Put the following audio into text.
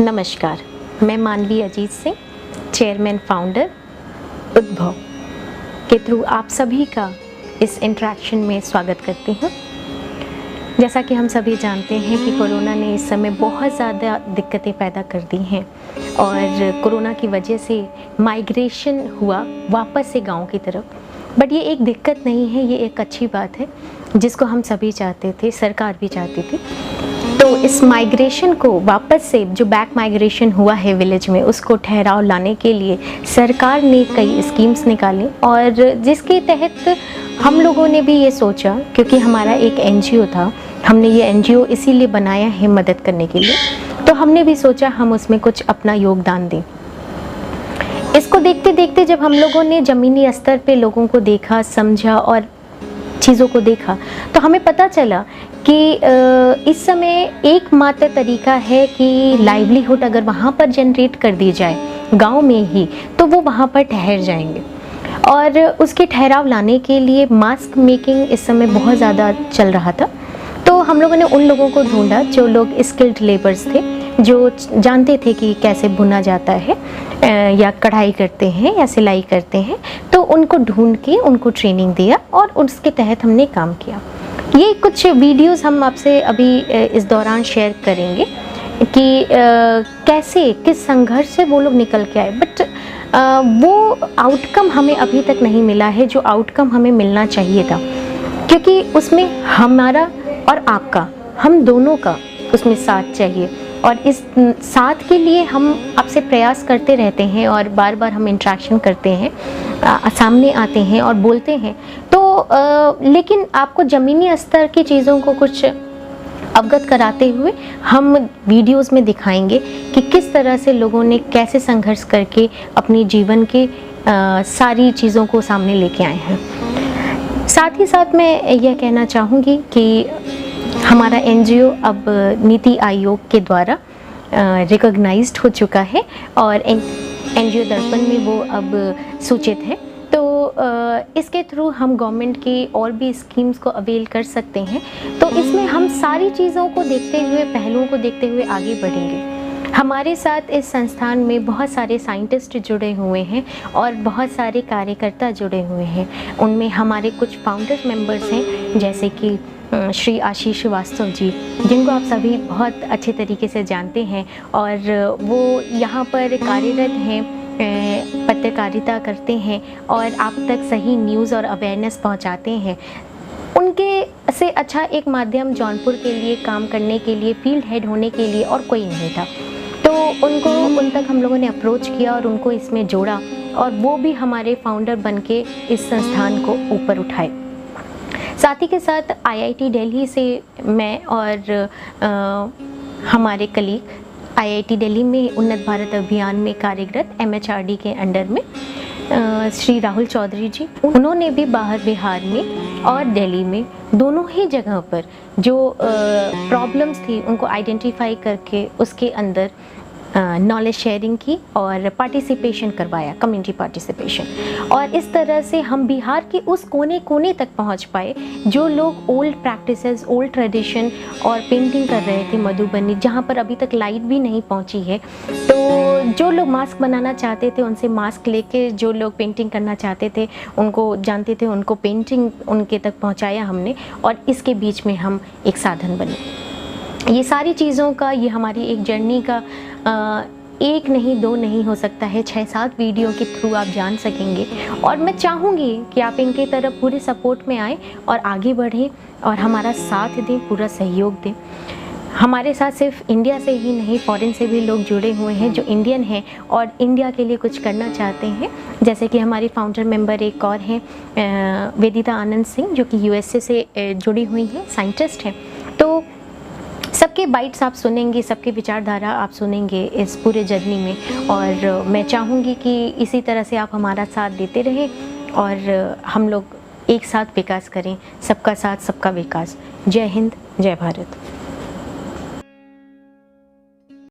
नमस्कार, मैं मानवी अजीत सिंह, चेयरमैन फाउंडर उद्भव के थ्रू आप सभी का इस इंटरेक्शन में स्वागत करती हूँ। जैसा कि हम सभी जानते हैं कि कोरोना ने इस समय बहुत ज़्यादा दिक्कतें पैदा कर दी हैं और कोरोना की वजह से माइग्रेशन हुआ वापस से गांव की तरफ। बट ये एक दिक्कत नहीं है, ये एक अच्छी बात है जिसको हम सभी चाहते थे, सरकार भी चाहती थी। तो इस माइग्रेशन को वापस से जो बैक माइग्रेशन हुआ है विलेज में, उसको ठहराव लाने के लिए सरकार ने कई स्कीम्स निकाली और जिसके तहत हम लोगों ने भी ये सोचा, क्योंकि हमारा एक एनजीओ था, हमने ये एनजीओ इसीलिए बनाया है मदद करने के लिए, तो हमने भी सोचा हम उसमें कुछ अपना योगदान दें। इसको देखते देखते जब हम लोगों ने ज़मीनी स्तर पे लोगों को देखा, समझा और चीज़ों को देखा, तो हमें पता चला कि इस समय एकमात्र तरीका है कि लाइवलीहुड अगर वहाँ पर जनरेट कर दी जाए गांव में ही, तो वो वहाँ पर ठहर जाएंगे। और उसके ठहराव लाने के लिए मास्क मेकिंग इस समय बहुत ज़्यादा चल रहा था, तो हम लोगों ने उन लोगों को ढूंढा जो लोग स्किल्ड लेबर्स थे, जो जानते थे कि कैसे बुना जाता है या कढ़ाई करते हैं या सिलाई करते हैं, तो उनको ढूंढ के उनको ट्रेनिंग दिया और उसके तहत हमने काम किया। ये कुछ वीडियोस हम आपसे अभी इस दौरान शेयर करेंगे कि कैसे किस संघर्ष से वो लोग निकल के आए, बट वो आउटकम हमें अभी तक नहीं मिला है जो आउटकम हमें मिलना चाहिए था, क्योंकि उसमें हमारा और आपका, हम दोनों का उसमें साथ चाहिए। और इस साथ के लिए हम आपसे प्रयास करते रहते हैं और बार बार हम इंटरेक्शन करते हैं, सामने आते हैं और बोलते हैं, तो लेकिन आपको ज़मीनी स्तर की चीज़ों को कुछ अवगत कराते हुए हम वीडियोस में दिखाएंगे कि किस तरह से लोगों ने कैसे संघर्ष करके अपने जीवन के सारी चीज़ों को सामने लेके आए हैं। साथ ही साथ मैं यह कहना चाहूँगी कि हमारा एनजीओ अब नीति आयोग के द्वारा रिकॉग्नाइज्ड हो चुका है और एनजीओ दर्पण में वो अब सूचित है, तो इसके थ्रू हम गवर्नमेंट के और भी स्कीम्स को अवेल कर सकते हैं। तो इसमें हम सारी चीज़ों को देखते हुए, पहलुओं को देखते हुए आगे बढ़ेंगे। हमारे साथ इस संस्थान में बहुत सारे साइंटिस्ट जुड़े हुए हैं और बहुत सारे कार्यकर्ता जुड़े हुए हैं। उनमें हमारे कुछ फाउंडर मेंबर्स हैं, जैसे कि श्री आशीष श्रीवास्तव जी, जिनको आप सभी बहुत अच्छे तरीके से जानते हैं और वो यहाँ पर कार्यरत हैं, पत्रकारिता करते हैं और आप तक सही न्यूज़ और अवेयरनेस पहुँचाते हैं। उनके से अच्छा एक माध्यम जौनपुर के लिए काम करने के लिए, फील्ड हेड होने के लिए और कोई नहीं था, तो उन तक हम लोगों ने अप्रोच किया और उनको इसमें जोड़ा और वो भी हमारे फाउंडर बनके इस संस्थान को ऊपर उठाए। साथ ही के साथ आईआईटी दिल्ली से मैं और हमारे कलीग आईआईटी दिल्ली में उन्नत भारत अभियान में कार्यरत एमएचआरडी के अंडर में श्री राहुल चौधरी जी, उन्होंने भी बाहर बिहार में और दिल्ली में दोनों ही जगह पर जो प्रॉब्लम्स थी उनको आइडेंटिफाई करके उसके अंदर नॉलेज शेयरिंग की और पार्टिसिपेशन करवाया, कम्युनिटी पार्टिसिपेशन। और इस तरह से हम बिहार के उस कोने कोने तक पहुंच पाए जो लोग ओल्ड प्रैक्टिसेस, ओल्ड ट्रेडिशन और पेंटिंग कर रहे थे मधुबनी, जहां पर अभी तक लाइट भी नहीं पहुंची है। तो जो लोग मास्क बनाना चाहते थे उनसे मास्क लेके, जो लोग पेंटिंग करना चाहते थे उनको जानते थे, उनको पेंटिंग उनके तक पहुँचाया हमने और इसके बीच में हम एक साधन बने। ये सारी चीज़ों का, ये हमारी एक जर्नी का एक नहीं, दो नहीं हो सकता है, 6-7 वीडियो के थ्रू आप जान सकेंगे। और मैं चाहूँगी कि आप इनकी तरफ पूरे सपोर्ट में आएँ और आगे बढ़ें और हमारा साथ दें, पूरा सहयोग दें। हमारे साथ सिर्फ इंडिया से ही नहीं, फॉरेन से भी लोग जुड़े हुए हैं जो इंडियन हैं और इंडिया के लिए कुछ करना चाहते हैं। जैसे कि हमारी फाउंडर मेंबर एक और हैं वेदिता आनंद सिंह, जो कि यूएसए से जुड़ी हुई हैं, साइंटिस्ट हैं। तो सबके बाइट्स आप सुनेंगे, सबके विचारधारा आप सुनेंगे इस पूरे जर्नी में, और मैं चाहूँगी कि इसी तरह से आप हमारा साथ देते रहें और हम लोग एक साथ विकास करें। सबका साथ, सबका विकास। जय हिंद, जय भारत।